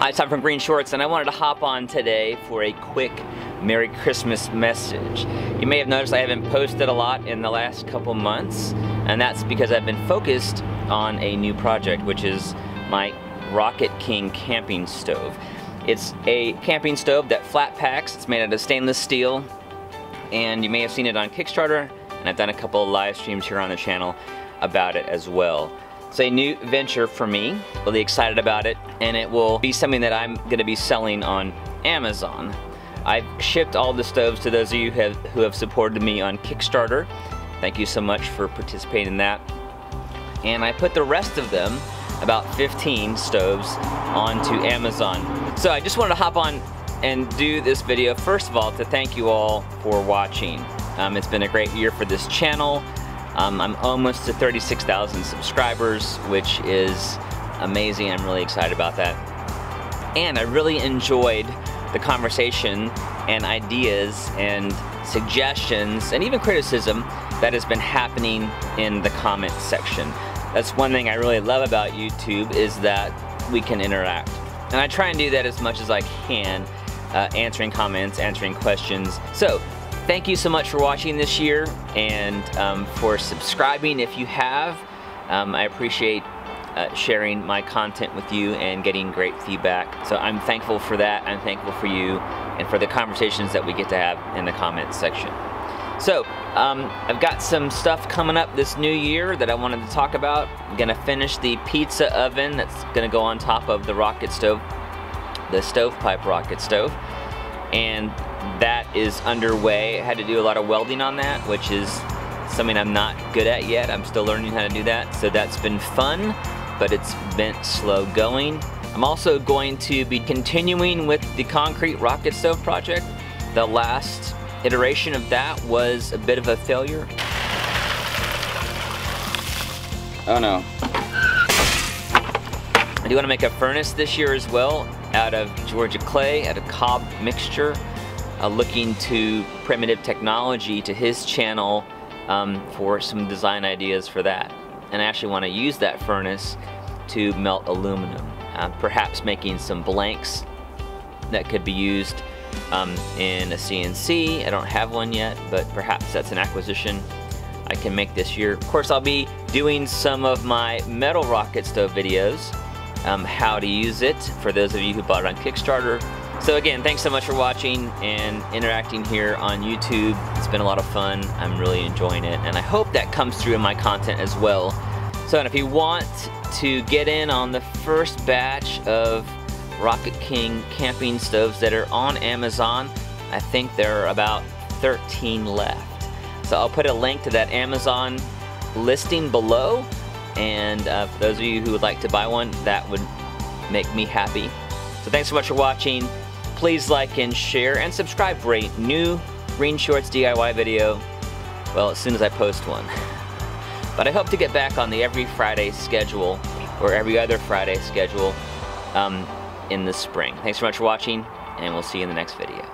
Hi, it's Tom from Green Shorts, and I wanted to hop on today for a quick Merry Christmas message. You may have noticed I haven't posted a lot in the last couple months, and that's because I've been focused on a new project, which is my Rocket King camping stove. It's a camping stove that flat packs. It's made out of stainless steel, and you may have seen it on Kickstarter, and I've done a couple of live streams here on the channel about it as well. It's a new venture for me, really excited about it, and it will be something that I'm going to be selling on Amazon. I've shipped all the stoves to those of you who have supported me on Kickstarter. Thank you so much for participating in that. And I put the rest of them, about 15 stoves, onto Amazon. So I just wanted to hop on and do this video, first of all, to thank you all for watching. It's been a great year for this channel. I'm almost to 36,000 subscribers, which is amazing. I'm really excited about that. And I really enjoyed the conversation and ideas and suggestions and even criticism that has been happening in the comment section. That's one thing I really love about YouTube, is that we can interact. And I try and do that as much as I can, answering comments, answering questions. So, thank you so much for watching this year, and for subscribing if you have. I appreciate sharing my content with you and getting great feedback. So I'm thankful for that. I'm thankful for you and for the conversations that we get to have in the comments section. So I've got some stuff coming up this new year that I wanted to talk about. I'm gonna finish the pizza oven that's gonna go on top of the rocket stove, the stovepipe rocket stove, and that is underway. I had to do a lot of welding on that, which is something I'm not good at yet. I'm still learning how to do that, so that's been fun, but it's been slow going. I'm also going to be continuing with the concrete rocket stove project. The last iteration of that was a bit of a failure. Oh no. I do want to make a furnace this year as well, out of Georgia clay, out of cob mixture. Looking to Primitive Technology, to his channel, for some design ideas for that. And I actually want to use that furnace to melt aluminum, perhaps making some blanks that could be used in a CNC. I don't have one yet, but perhaps that's an acquisition I can make this year. Of course, I'll be doing some of my metal rocket stove videos, how to use it, for those of you who bought it on Kickstarter. So again, thanks so much for watching and interacting here on YouTube. It's been a lot of fun. I'm really enjoying it, and I hope that comes through in my content as well. So if you want to get in on the first batch of Rocket King camping stoves that are on Amazon, I think there are about 13 left. So I'll put a link to that Amazon listing below, and for those of you who would like to buy one, that would make me happy. So thanks so much for watching. Please like and share and subscribe for a new Green Shorts DIY video, well, as soon as I post one. But I hope to get back on the every Friday schedule, or every other Friday schedule, in the spring. Thanks so much for watching, and we'll see you in the next video.